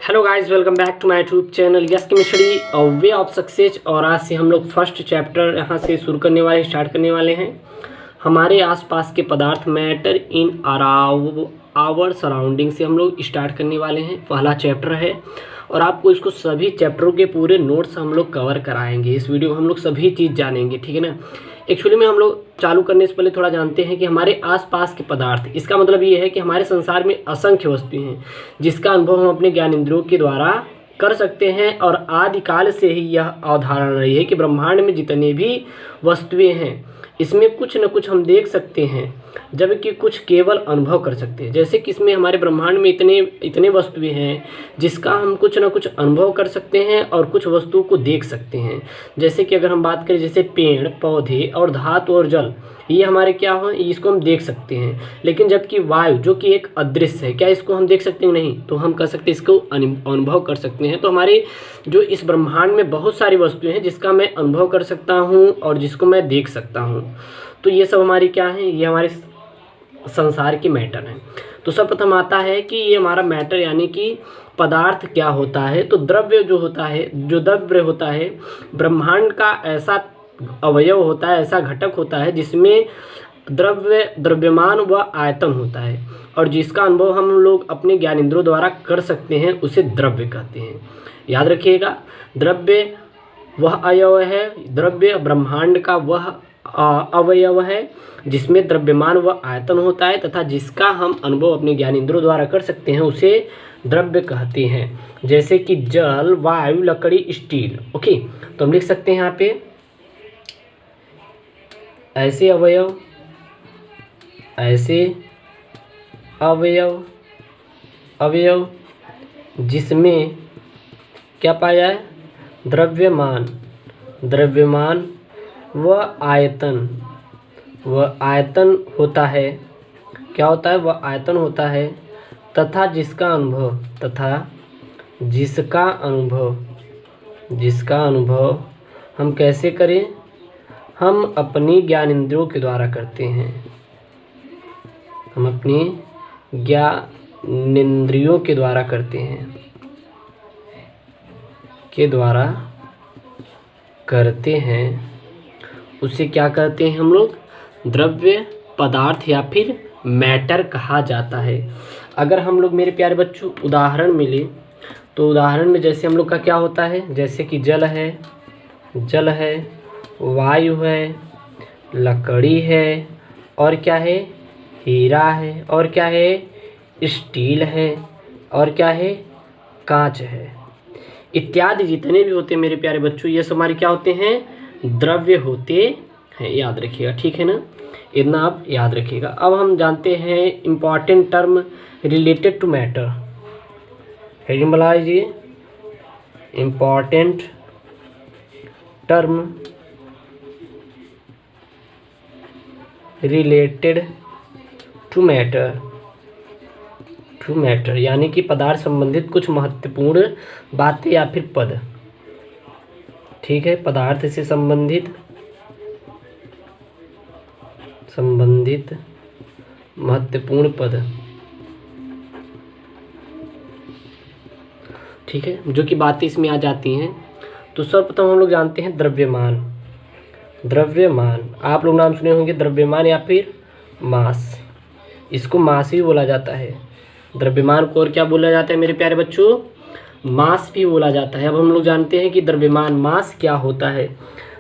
Hello guys, welcome back to my YouTube channel yes chemistry way of success. और आज से हम लोग फर्स्ट चैप्टर यहाँ से शुरू करने वाले स्टार्ट करने वाले हैं। हमारे आसपास के पदार्थ मैटर इन आवर सराउंडिंग से हम लोग स्टार्ट करने वाले हैं। पहला चैप्टर है और आपको इसको सभी चैप्टरों के पूरे नोट्स हम लोग कवर कराएंगे। इस वीडियो में हम लोग सभी चीज़ जानेंगे, ठीक है ना। एक्चुअली में हम लोग चालू करने से पहले थोड़ा जानते हैं कि हमारे आसपास के पदार्थ, इसका मतलब ये है कि हमारे संसार में असंख्य वस्तुएं हैं जिसका अनुभव हम अपने ज्ञान इंद्रियों के द्वारा कर सकते हैं। और आदिकाल से ही यह अवधारणा रही है कि ब्रह्मांड में जितने भी वस्तुएं हैं इसमें कुछ न कुछ हम देख सकते हैं, जबकि कुछ केवल अनुभव कर सकते हैं। जैसे कि इसमें हमारे ब्रह्मांड में इतने वस्तुएं हैं जिसका हम कुछ न कुछ अनुभव कर सकते हैं और कुछ वस्तुओं को देख सकते हैं। जैसे कि अगर हम बात करें, जैसे पेड़ पौधे और धातु और जल, ये हमारे क्या हो, इसको हम देख सकते हैं। लेकिन जबकि वायु जो कि एक अदृश्य है, क्या इसको हम देख सकते हैं? नहीं। तो हम कह सकते हैं इसको अनुभव कर सकते हैं। तो हमारे जो इस ब्रह्मांड में बहुत सारी वस्तुएं हैं जिसका मैं अनुभव कर सकता हूँ और जिसको मैं देख सकता हूँ। तो ये सब हमारी क्या है, ये हमारे संसार की मैटर है। तो सर्वप्रथम आता है कि ये हमारा मैटर यानी कि पदार्थ क्या होता है। तो द्रव्य जो होता है, जो द्रव्य होता है, ब्रह्मांड का ऐसा अवयव होता है, ऐसा घटक होता है जिसमें द्रव्यमान व आयतन होता है और जिसका अनुभव हम लोग अपने ज्ञान इंद्रियों द्वारा कर सकते हैं, उसे द्रव्य कहते हैं। याद रखिएगा, द्रव्य वह अवयव है, द्रव्य ब्रह्मांड का वह अवयव है जिसमें द्रव्यमान व आयतन होता है तथा जिसका हम अनुभव अपने ज्ञान इंद्रियों द्वारा कर सकते हैं, उसे द्रव्य कहते हैं। जैसे कि जल, वायु, लकड़ी, स्टील। ओके, तो हम लिख सकते हैं यहाँ पे ऐसे अवयव जिसमें क्या पाया है, द्रव्यमान व आयतन होता है। क्या होता है? वह आयतन होता है तथा जिसका अनुभव हम कैसे करें, हम अपनी ज्ञानेंद्रियों के द्वारा करते हैं। हम अपनी ज्ञानेंद्रियों के द्वारा करते हैं, उसे क्या कहते हैं हम लोग? द्रव्य, पदार्थ या फिर मैटर कहा जाता है। अगर हम लोग, मेरे प्यारे बच्चों, उदाहरण मिले तो उदाहरण में जैसे हम लोग का क्या होता है, जैसे कि जल है, वायु है, लकड़ी है, और क्या है, हीरा है, और क्या है, स्टील है, और क्या है, कांच है, इत्यादि जितने भी होते हैं मेरे प्यारे बच्चों, ये सब हमारे क्या होते हैं, द्रव्य होते हैं। याद रखिएगा, ठीक है ना, इतना आप याद रखिएगा। अब हम जानते हैं important term related to matter. Heading बना लीजिए, important term related to matter यानी कि पदार्थ संबंधित कुछ महत्वपूर्ण बातें या फिर पद। ठीक है, पदार्थ से संबंधित महत्वपूर्ण पद, ठीक है, जो कि बातें इसमें आ जाती हैं। तो सर्वप्रथम हम लोग जानते हैं द्रव्यमान। आप लोग नाम सुने होंगे द्रव्यमान या फिर मास। इसको मास भी बोला जाता है। द्रव्यमान को और क्या बोला जाता है मेरे प्यारे बच्चों? मास भी बोला जाता है। अब हम लोग जानते हैं कि द्रव्यमान मास क्या होता है।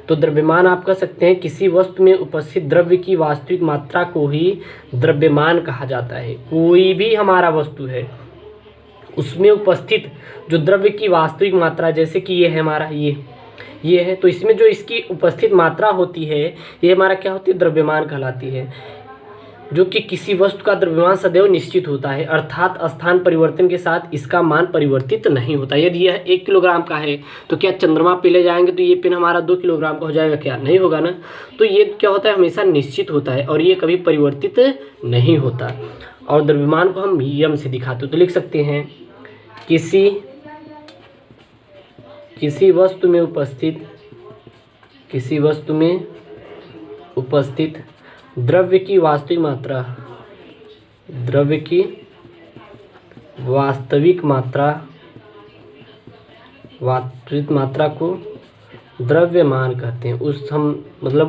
तो द्रव्यमान आप कह सकते हैं किसी वस्तु में उपस्थित द्रव्य की वास्तविक मात्रा को ही द्रव्यमान कहा जाता है। कोई भी हमारा वस्तु है, उसमें उपस्थित जो द्रव्य की वास्तविक मात्रा, जैसे कि ये है हमारा, ये है, तो इसमें जो इसकी उपस्थित मात्रा होती है, ये हमारा क्या होती है, द्रव्यमान कहलाती है। जो कि किसी वस्तु का द्रव्यमान सदैव निश्चित होता है, अर्थात स्थान परिवर्तन के साथ इसका मान परिवर्तित नहीं होता। यदि यह 1 किलोग्राम का है तो क्या चंद्रमा पे ले जाएंगे तो ये पेन हमारा 2 किलोग्राम का हो जाएगा? क्या नहीं होगा ना। तो ये क्या होता है, हमेशा निश्चित होता है और ये कभी परिवर्तित नहीं होता। और द्रव्यमान को हम यम से दिखाते तो लिख सकते हैं किसी वस्तु में उपस्थित द्रव्य की वास्तविक मात्रा वास्तविक मात्रा को द्रव्यमान कहते हैं।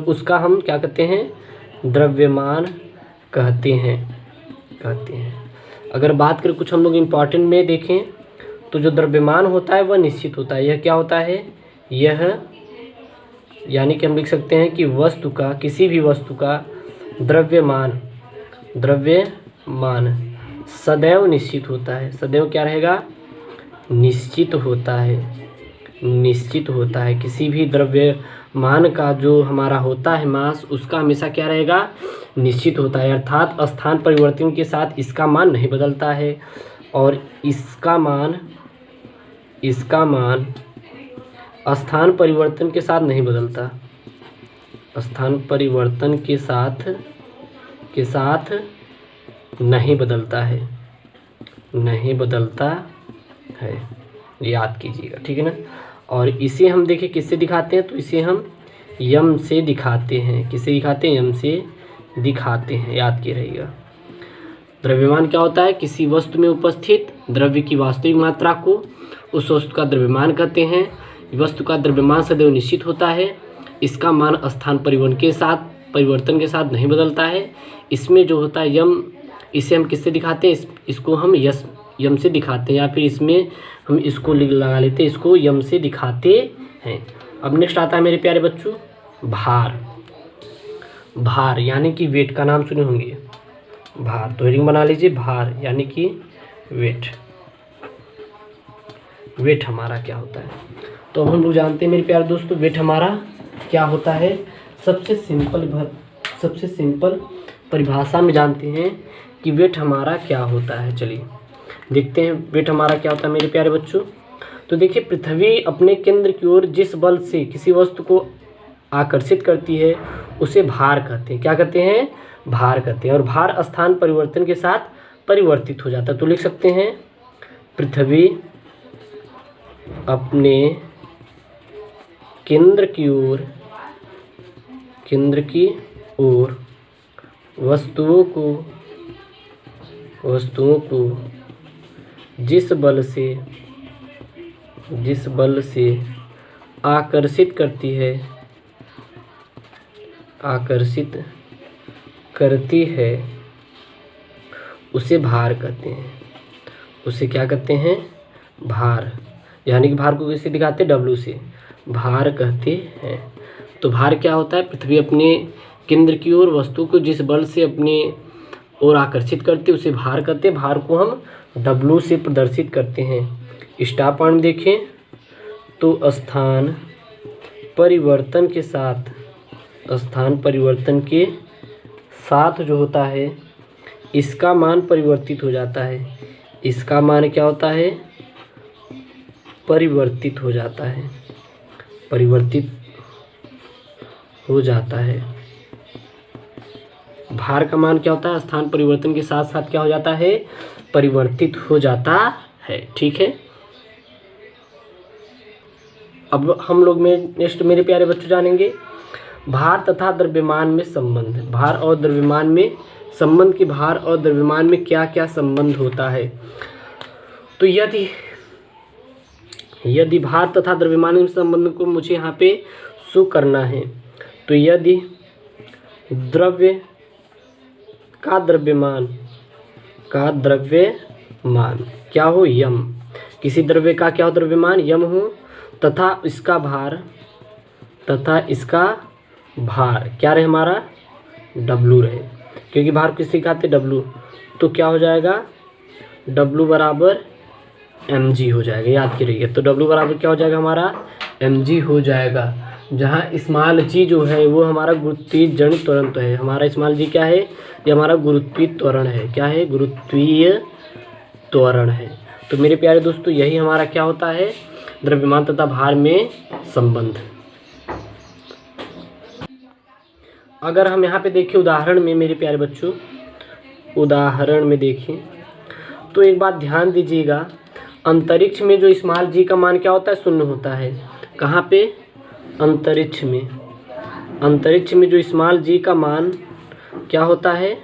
उसका हम क्या कहते हैं, द्रव्यमान कहते हैं। अगर बात करें कुछ हम लोग इम्पॉर्टेंट में देखें तो जो द्रव्यमान होता है वह निश्चित होता है। यह क्या होता है, यह यानी कि हम लिख सकते हैं कि किसी भी वस्तु का द्रव्यमान सदैव निश्चित होता है। सदैव क्या रहेगा, निश्चित होता है। किसी भी द्रव्यमान का जो हमारा होता है मास, उसका हमेशा क्या रहेगा, निश्चित होता है। अर्थात स्थान परिवर्तन के साथ इसका मान नहीं बदलता है और इसका मान स्थान परिवर्तन के साथ नहीं बदलता। स्थान परिवर्तन के साथ नहीं बदलता है, याद कीजिएगा, ठीक है ना। और इसे हम देखें किससे दिखाते हैं, तो इसे हम यम से दिखाते हैं। किससे दिखाते हैं, यम से दिखाते हैं, याद किए रहिएगा। द्रव्यमान क्या होता है, किसी वस्तु में उपस्थित द्रव्य की वास्तविक मात्रा को उस वस्तु का द्रव्यमान कहते हैं। वस्तु का द्रव्यमान सदैव निश्चित होता है। इसका मान स्थान परिवर्तन के साथ नहीं बदलता है। इसमें जो होता है यम, इसे हम किससे दिखाते हैं, इसको हम यम से दिखाते हैं, या फिर इसमें हम इसको लगा लेते हैं, इसको यम से दिखाते हैं। अब नेक्स्ट आता है मेरे प्यारे बच्चों, भार यानी कि वेट का नाम सुने होंगे। भार तो हेडिंग बना लीजिए, भार यानी कि वेट हमारा क्या होता है। तो हम लोग जानते हैं मेरे प्यारे दोस्तों, वेट हमारा क्या होता है। सबसे सिंपल परिभाषा में जानते हैं कि वेट हमारा क्या होता है। चलिए देखते हैं वेट हमारा क्या होता है मेरे प्यारे बच्चों। तो देखिए, पृथ्वी अपने केंद्र की ओर जिस बल से किसी वस्तु को आकर्षित करती है उसे भार कहते हैं। क्या कहते हैं, भार कहते हैं। और भार स्थान परिवर्तन के साथ परिवर्तित हो जाता है। तो लिख सकते हैं, पृथ्वी अपने केंद्र की ओर वस्तुओं को जिस बल से आकर्षित करती है उसे भार कहते हैं। उसे क्या कहते हैं, भार। यानी कि भार को किससे दिखाते हैं, W से भार कहते हैं। तो भार क्या होता है, पृथ्वी अपने केंद्र की ओर वस्तु को जिस बल से अपने ओर आकर्षित करते उसे भार कहते हैं। भार को हम W से प्रदर्शित करते हैं। स्टार पॉइंट देखें तो स्थान परिवर्तन के साथ जो होता है इसका मान परिवर्तित हो जाता है। इसका मान क्या होता है, परिवर्तित हो जाता है। भार का मान क्या होता है, स्थान परिवर्तन के साथ साथ क्या हो जाता है, परिवर्तित हो जाता है। ठीक है। अब हम लोग में नेक्स्ट मेरे प्यारे बच्चों जानेंगे भार तथा द्रव्यमान में संबंध। भार और द्रव्यमान में संबंध की भार और द्रव्यमान में क्या क्या संबंध होता है। तो यदि भार तथा द्रव्यमान में संबंध को मुझे यहाँ पे शो करना है, तो यदि द्रव्य का द्रव्यमान क्या हो, यम, किसी द्रव्य का क्या हो, द्रव्यमान यम हो, तथा इसका भार क्या रहे, हमारा W रहे, क्योंकि भार किससे दिखाते, W। तो क्या हो जाएगा, W बराबर mg हो जाएगा, याद करिए। तो W बराबर क्या हो जाएगा, हमारा mg हो जाएगा, जहाँ स्मॉल g जो है वो हमारा गुरुत्वीय जनित त्वरण तो है। हमारा स्मॉल g क्या है, ये हमारा गुरुत्वीय त्वरण है। क्या है, गुरुत्वीय त्वरण है। तो मेरे प्यारे दोस्तों, यही हमारा क्या होता है, द्रव्यमान तथा भार में संबंध। अगर हम यहाँ पे देखें उदाहरण में, मेरे प्यारे बच्चों, उदाहरण में देखें तो एक बात ध्यान दीजिएगा, अंतरिक्ष में जो स्मॉल g का मान क्या होता है, शून्य होता है। कहाँ पे, अंतरिक्ष में जो स्मॉल g का मान क्या होता है,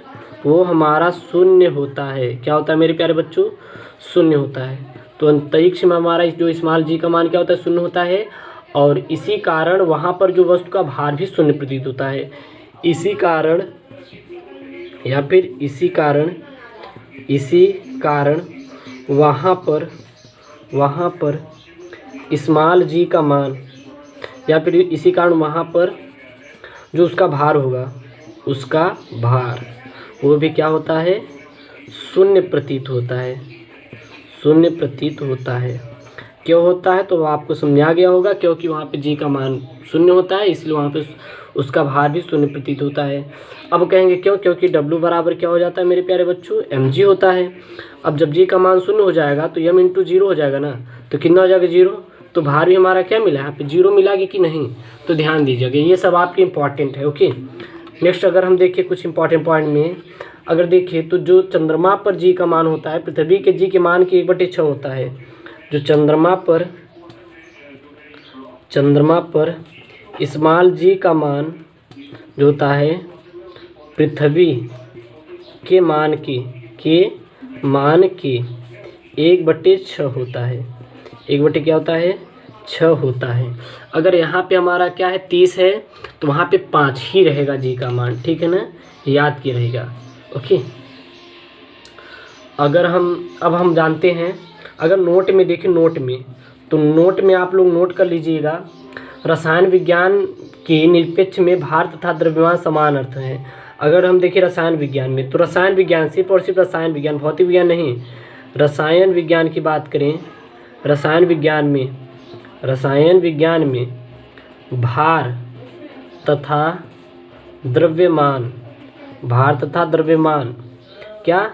वो हमारा शून्य होता है। क्या होता है मेरे प्यारे बच्चों, शून्य होता है। तो अंतरिक्ष में हमारा जो स्मॉल जी का मान क्या होता है, शून्य होता है। और इसी कारण वहाँ पर जो वस्तु का भार भी शून्य प्रतीत होता है। इसी कारण या फिर इसी कारण वहाँ पर स्मॉल जी का मान या फिर इसी कारण वहाँ पर जो उसका भार होगा, उसका भार वो भी क्या होता है, शून्य प्रतीत होता है। शून्य प्रतीत होता है। क्यों होता है तो वो आपको समझा गया होगा, क्योंकि वहाँ पे जी का मान शून्य होता है, इसलिए वहाँ पे उसका भार भी शून्य प्रतीत होता है। अब कहेंगे क्यों, क्योंकि W बराबर क्या हो जाता है मेरे प्यारे बच्चों, mg होता है। अब जब जी का मान शून्य हो जाएगा तो m इंटू जीरो हो जाएगा ना, तो कितना हो जाएगा, जीरो। तो भार भी हमारा क्या मिला, यहाँ पे जीरो मिला कि नहीं, तो ध्यान दीजिएगा, ये सब आपके इंपॉर्टेंट है। ओके, नेक्स्ट अगर हम देखें कुछ इंपॉर्टेंट पॉइंट में, अगर देखें तो जो चंद्रमा पर जी का मान होता है, पृथ्वी के जी के मान के 1/6 होता है। जो चंद्रमा पर स्मॉल जी का मान जो होता है पृथ्वी के मान के 1/6 होता है। 1/6 क्या होता है, 6 होता है। अगर यहाँ पे हमारा क्या है 30 है, तो वहाँ पे 5 ही रहेगा जी का मान, ठीक है ना, याद किया रहेगा। ओके, अगर हम जानते हैं, अगर नोट में देखें, नोट में आप लोग नोट कर लीजिएगा, रसायन विज्ञान के निरपेक्ष में भार तथा द्रव्यमान समान अर्थ है। अगर हम देखें रसायन विज्ञान में, तो रसायन विज्ञान सिर्फ और सिर्फ रसायन विज्ञान, भौतिक विज्ञान नहीं, रसायन विज्ञान की बात करें, रसायन विज्ञान में भार तथा द्रव्यमान क्या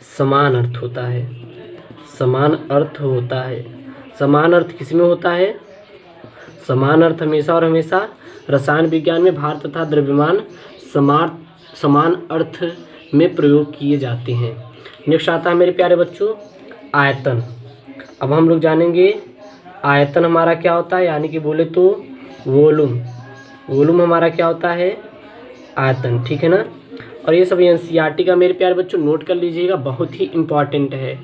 समान अर्थ होता है, समान अर्थ होता है। समान अर्थ किसमें होता है, समान अर्थ हमेशा और हमेशा रसायन विज्ञान में भार तथा द्रव्यमान समान अर्थ में प्रयोग किए जाते हैं। नेक्स्ट आता है मेरे प्यारे बच्चों आयतन। अब हम लोग जानेंगे आयतन हमारा क्या होता है, यानी कि बोले तो वॉल्यूम हमारा क्या होता है, आयतन, ठीक है ना। और ये सब एनसीईआरटी का मेरे प्यारे बच्चों नोट कर लीजिएगा, बहुत ही इम्पॉर्टेंट है।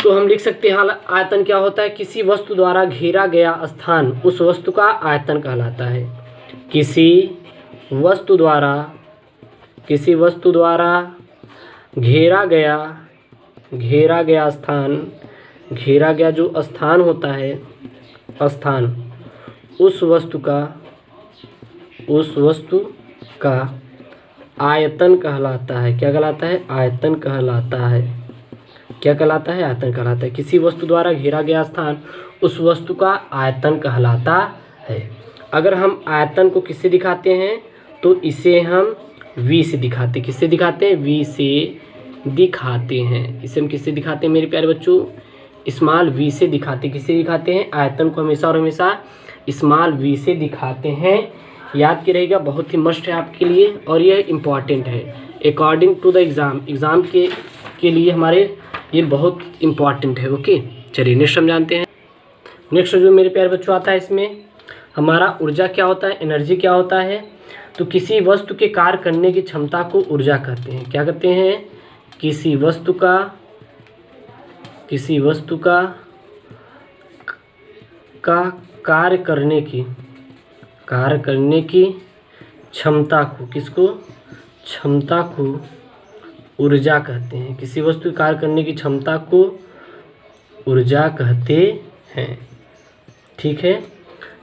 तो हम लिख सकते हैं आयतन क्या होता है, किसी वस्तु द्वारा घेरा गया स्थान उस वस्तु का आयतन कहलाता है। किसी वस्तु द्वारा घेरा गया जो स्थान होता है, उस वस्तु का आयतन कहलाता है। क्या कहलाता है, आयतन कहलाता है। क्या कहलाता है, आयतन कहलाता है। किसी वस्तु द्वारा घेरा गया स्थान उस वस्तु का आयतन कहलाता है। अगर हम आयतन को किससे दिखाते हैं, तो इसे हम v से दिखाते हैं। किससे दिखाते हैं, v से दिखाते हैं। इसे हम किससे दिखाते हैं मेरे प्यारे बच्चों, स्मॉल v से दिखाते हैं। किससे दिखाते हैं, आयतन को हमेशा और हमेशा स्मॉल v से दिखाते हैं। याद की रहेगा, बहुत ही मस्ट है आपके लिए और यह इम्पॉर्टेंट है अकॉर्डिंग टू द एग्ज़ाम के लिए हमारे ये बहुत इम्पॉर्टेंट है। ओके, चलिए नेक्स्ट हम जानते हैं। नेक्स्ट जो मेरे प्यारे बच्चों आता है, इसमें हमारा ऊर्जा क्या होता है, एनर्जी क्या होता है। तो किसी वस्तु के कार्य करने की क्षमता को ऊर्जा कहते हैं। क्या कहते हैं, किसी वस्तु का कार्य करने की क्षमता को, क्षमता को ऊर्जा कहते हैं। किसी वस्तु के कार्य करने की क्षमता को ऊर्जा कहते हैं, ठीक है।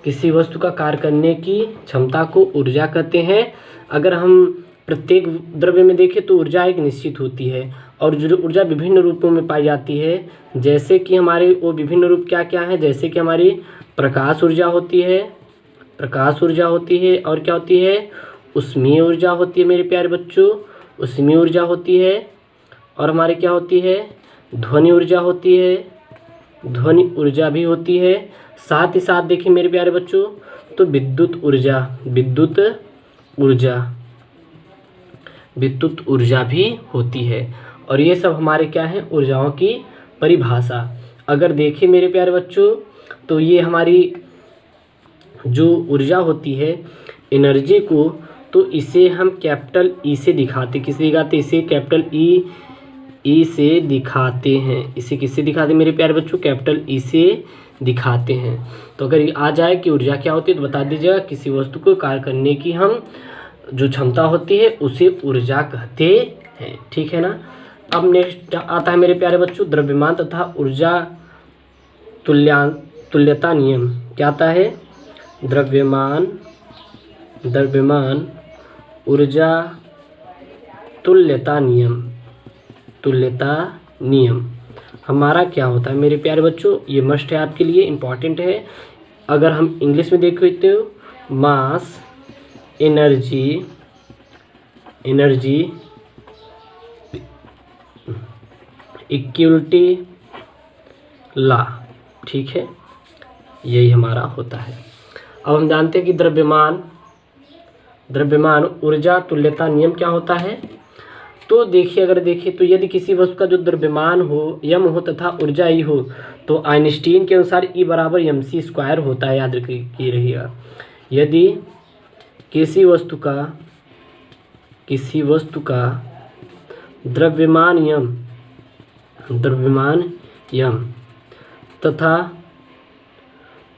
किसी वस्तु का कार्य करने की क्षमता को ऊर्जा कहते हैं। अगर हम प्रत्येक द्रव्य में देखें तो ऊर्जा एक निश्चित होती है और जो ऊर्जा विभिन्न रूपों में पाई जाती है, जैसे कि हमारे वो विभिन्न रूप क्या क्या है, जैसे कि हमारी प्रकाश ऊर्जा होती है और क्या होती है, ऊष्मीय ऊर्जा होती है मेरे प्यारे बच्चों, ऊष्मीय ऊर्जा होती है। और हमारे क्या होती है, ध्वनि ऊर्जा होती है, ध्वनि ऊर्जा भी होती है। साथ ही साथ देखिए मेरे प्यारे बच्चों, तो विद्युत ऊर्जा भी होती है। और ये सब हमारे क्या है, ऊर्जाओं की परिभाषा। अगर देखें मेरे प्यारे बच्चों, तो ये हमारी जो ऊर्जा होती है, एनर्जी को, तो इसे हम कैपिटल ई से दिखाते। किसे दिखाते, इसे कैपिटल ई ई से दिखाते हैं। इसे किससे दिखाते हैं मेरे प्यारे बच्चों? कैपिटल ई से दिखाते हैं। तो अगर आ जाए कि ऊर्जा क्या होती है तो बता दीजिएगा। किसी वस्तु को कार्य करने की हम जो क्षमता होती है उसे ऊर्जा कहते हैं, ठीक है ना। अब नेक्स्ट आता है मेरे प्यारे बच्चों द्रव्यमान तथा ऊर्जा तुल्यता नियम। क्या आता है? द्रव्यमान ऊर्जा तुल्यता नियम हमारा क्या होता है मेरे प्यारे बच्चों? ये मस्ट है आपके लिए, इम्पॉर्टेंट है। अगर हम इंग्लिश में देखते हो, मास एनर्जी इक्वलिटी लॉ, ठीक है, यही हमारा होता है। अब हम जानते हैं कि द्रव्यमान ऊर्जा तुल्यता नियम क्या होता है। तो देखिए, अगर देखिए तो यदि किसी वस्तु का जो द्रव्यमान हो यम हो तथा ऊर्जा ई हो तो आइंस्टीन के अनुसार ई बराबर mc² होता है। याद रखिएगा, यदि किसी वस्तु का द्रव्यमान यम तथा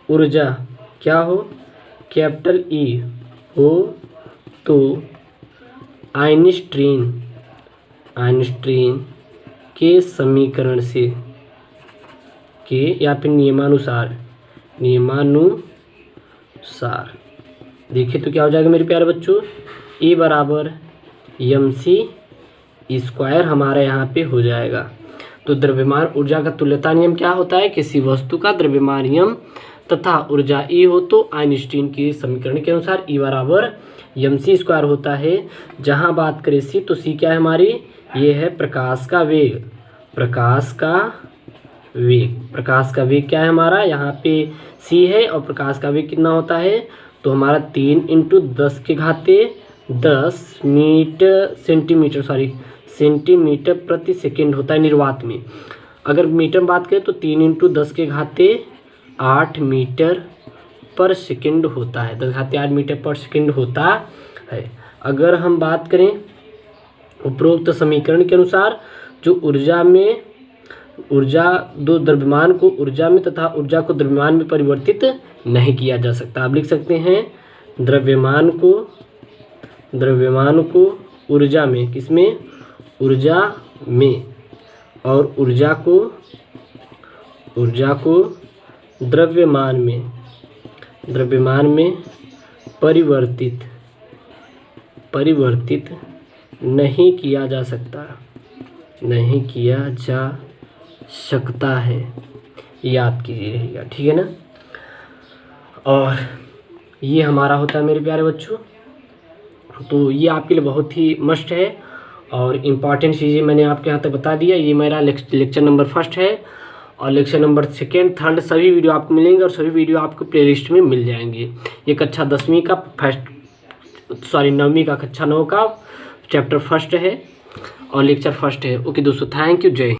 ऊर्जा क्या हो? कैपिटल ई हो तो आइंस्टीन के समीकरण से या फिर नियमानुसार देखिए तो क्या हो जाएगा मेरे प्यारे बच्चों? E बराबर mc² हमारे यहाँ पे हो जाएगा। तो द्रव्यमान ऊर्जा का तुल्यता नियम क्या होता है? किसी वस्तु का द्रव्यमान यम तथा ऊर्जा E हो तो आइंस्टीन के समीकरण के अनुसार E बराबर mc² होता है। जहाँ बात करें सी तो सी क्या है हमारी? ये है प्रकाश का वेग। प्रकाश का वेग क्या है हमारा? यहाँ पे सी है और प्रकाश का वेग कितना होता है? तो हमारा 3 × 10 सेंटीमीटर प्रति सेकेंड होता है निर्वात में। अगर मीटर में बात करें तो 3 × 10⁸ मीटर पर सेकेंड होता है। 10⁸ मीटर पर सेकेंड होता है। अगर हम बात करें उपरोक्त समीकरण के अनुसार जो दो द्रव्यमान को ऊर्जा में तथा ऊर्जा को द्रव्यमान में परिवर्तित नहीं किया जा सकता। आप लिख सकते हैं द्रव्यमान को ऊर्जा में, किसमें? ऊर्जा में, और ऊर्जा को द्रव्यमान में परिवर्तित नहीं किया जा सकता है। याद कीजिए रहेगा, ठीक है ना। और ये हमारा होता है मेरे प्यारे बच्चों। तो ये आपके लिए बहुत ही मस्ट है और इम्पॉर्टेंट चीज़ें मैंने आपके यहाँ तक बता दिया। ये मेरा लेक्चर नंबर 1 है और लेक्चर नंबर 2, 3 सभी वीडियो आपको मिलेंगे और सभी वीडियो आपको प्लेलिस्ट में मिल जाएंगे। ये कक्षा 9वीं का कक्षा 9 का चैप्टर 1 है और लेक्चर 1 है। ओके दोस्तों, थैंक यू, जय हिंद।